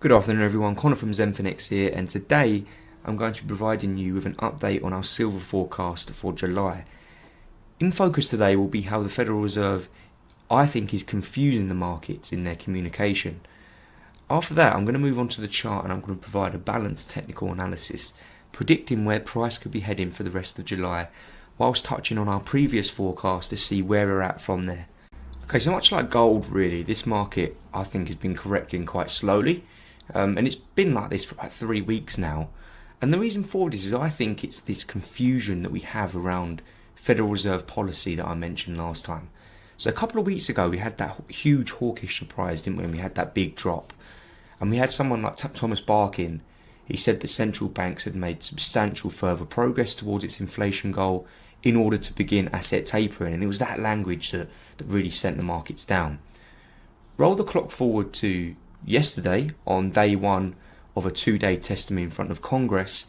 Good afternoon everyone, Connor from Zenfinex here, and today I'm going to be providing you with an update on our silver forecast for July. In focus today will be how the Federal Reserve, I think, is confusing the markets in their communication. After that, I'm going to move on to the chart and I'm going to provide a balanced technical analysis, predicting where price could be heading for the rest of July, whilst touching on our previous forecast to see where we're at from there. Okay, so much like gold really, this market I think has been correcting quite slowly. And it's been like this for about 3 weeks now. And the reason for this is I think it's this confusion that we have around Federal Reserve policy that I mentioned last time. So a couple of weeks ago we had that huge hawkish surprise, didn't we? And we had that big drop. And we had someone like Thomas Barkin. He said that central banks had made substantial further progress towards its inflation goal in order to begin asset tapering. And it was that language that really sent the markets down. Roll the clock forward to yesterday, on day one of a 2-day testimony in front of Congress.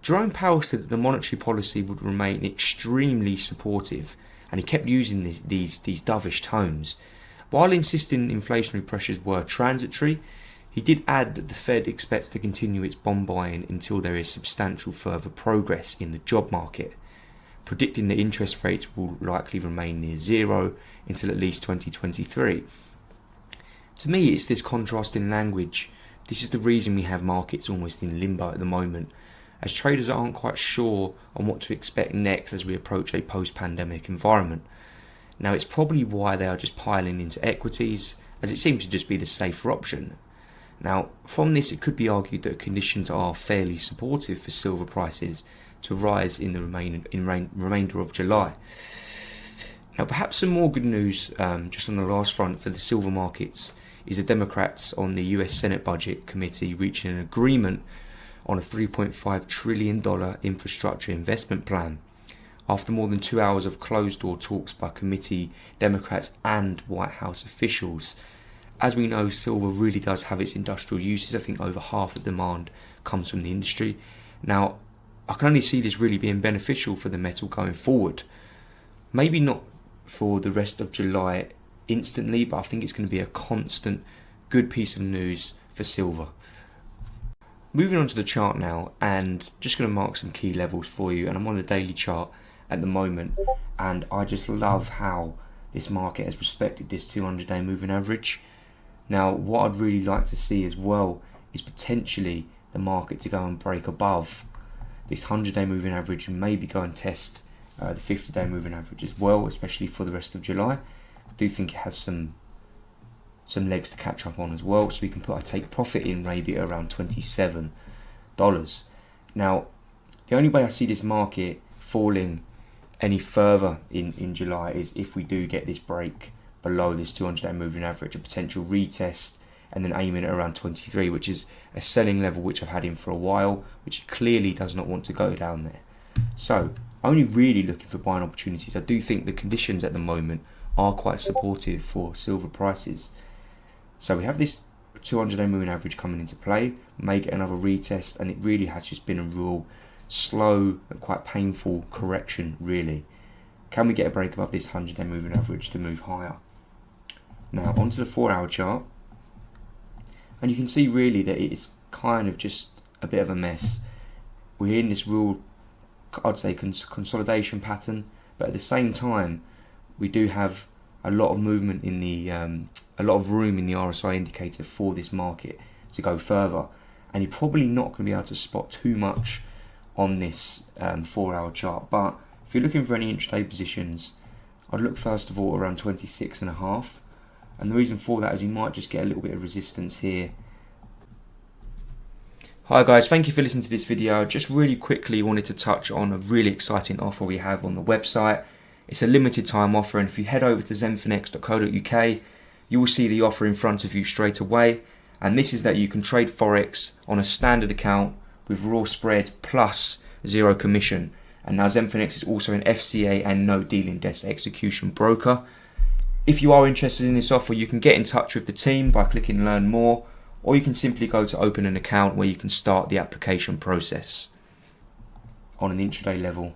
Jerome Powell said that the monetary policy would remain extremely supportive, and he kept using these dovish tones. While insisting inflationary pressures were transitory, he did add that the Fed expects to continue its bond buying until there is substantial further progress in the job market, predicting that interest rates will likely remain near zero until at least 2023. To me, it's this contrasting language. This is the reason we have markets almost in limbo at the moment, as traders aren't quite sure on what to expect next as we approach a post-pandemic environment. Now, it's probably why they are just piling into equities, as it seems to just be the safer option. Now, from this, it could be argued that conditions are fairly supportive for silver prices to rise in the remainder of July. Now, perhaps some more good news just on the last front for the silver markets is the Democrats on the US Senate Budget Committee reaching an agreement on a $3.5 trillion infrastructure investment plan after more than 2 hours of closed-door talks by committee Democrats and White House officials. As we know, silver really does have its industrial uses. I think over half the demand comes from the industry. Now, I can only see this really being beneficial for the metal going forward. Maybe not for the rest of July instantly, but I think it's going to be a constant good piece of news for silver. Moving on to the chart now, and just going to mark some key levels for you, and I'm on the daily chart at the moment, and I just love how this market has respected this 200-day moving average. Now, what I'd really like to see as well is potentially the market to go and break above this 100-day moving average and maybe go and test the 50-day moving average as well, especially for the rest of July. I do think it has some legs to catch up on as well, so we can put a take profit in maybe at around $27. Now, the only way I see this market falling any further in July is if we do get this break below this 200-day moving average, a potential retest, and then aiming at around 23, which is a selling level which I've had in for a while, which clearly does not want to go down there. So, only really looking for buying opportunities. I do think the conditions at the moment are quite supportive for silver prices. So we have this 200-day moving average coming into play, may get another retest, and it really has just been a real slow and quite painful correction really. Can we get a break above this 100-day moving average to move higher? Now onto the 4-hour chart, and you can see really that it's kind of just a bit of a mess. We're in this real, I'd say, consolidation pattern, but at the same time we do have a lot of movement in the a lot of room in the RSI indicator for this market to go further, and you're probably not going to be able to spot too much on this 4-hour chart. But if you're looking for any intraday positions, I'd look first of all around 26.5, and the reason for that is you might just get a little bit of resistance here. Hi guys, thank you for listening to this video. Just really quickly wanted to touch on a really exciting offer we have on the website. It's a limited time offer, and if you head over to zenfinex.co.uk, you will see the offer in front of you straight away. And this is that you can trade Forex on a standard account with raw spread plus 0 commission. And now Zenfinex is also an FCA and no dealing desk execution broker. If you are interested in this offer, you can get in touch with the team by clicking learn more, or you can simply go to open an account where you can start the application process. On an intraday level,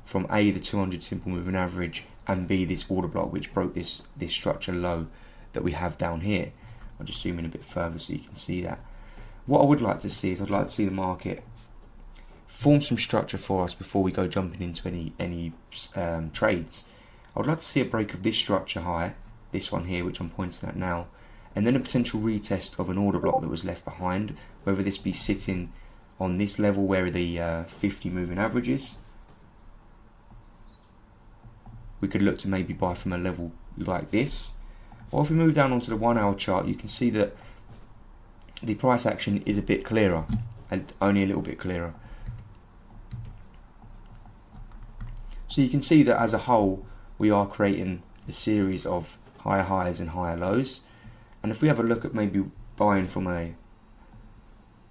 from A, the 200 simple moving average, and B, this order block which broke this structure low that we have down here. I'll just zoom in a bit further so you can see that. What I would like to see is I'd like to see the market form some structure for us before we go jumping into any trades. I would like to see a break of this structure high, this one here which I'm pointing at now, and then a potential retest of an order block that was left behind, whether this be sitting on this level where the 50 moving average is. We could look to maybe buy from a level like this, or if we move down onto the 1 hour chart, you can see that the price action is a bit clearer, and only a little bit clearer. So you can see that as a whole we are creating a series of higher highs and higher lows, and if we have a look at maybe buying from a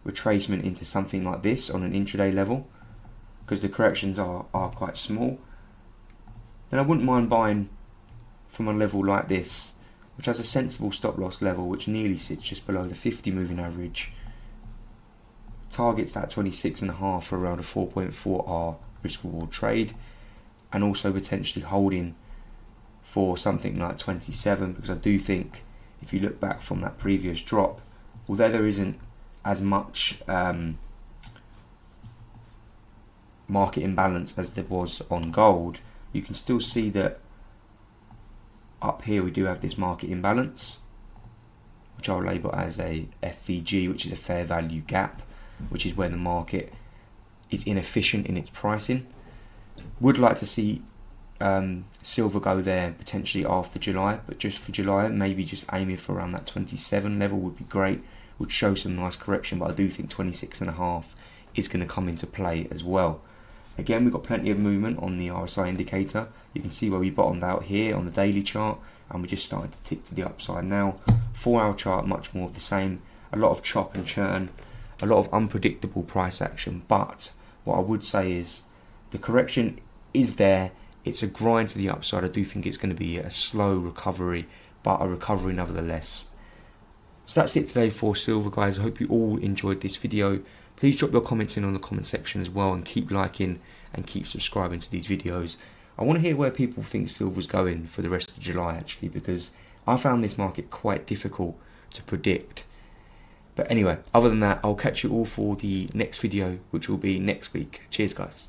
retracement into something like this on an intraday level, because the corrections are quite small, then I wouldn't mind buying from a level like this, which has a sensible stop loss level which nearly sits just below the 50 moving average, targets that 26.5 for around a 4.4R risk reward trade, and also potentially holding for something like 27, because I do think if you look back from that previous drop, although there isn't as much market imbalance as there was on gold, you can still see that up here we do have this market imbalance, which I'll label as a FVG, which is a fair value gap, which is where the market is inefficient in its pricing. Would like to see silver go there potentially after July, but just for July, maybe just aiming for around that 27 level would be great. Would show some nice correction, but I do think 26.5 is going to come into play as well. Again, we've got plenty of movement on the RSI indicator. You can see where we bottomed out here on the daily chart, and we just started to tick to the upside now. 4 hour chart, much more of the same. A lot of chop and churn, a lot of unpredictable price action, but what I would say is the correction is there. It's a grind to the upside. I do think it's going to be a slow recovery, but a recovery nevertheless. So that's it today for silver, guys. I hope you all enjoyed this video. Please drop your comments in on the comment section as well, and keep liking and keep subscribing to these videos. I want to hear where people think silver's going for the rest of July, actually, because I found this market quite difficult to predict. But anyway, other than that, I'll catch you all for the next video, which will be next week. Cheers, guys.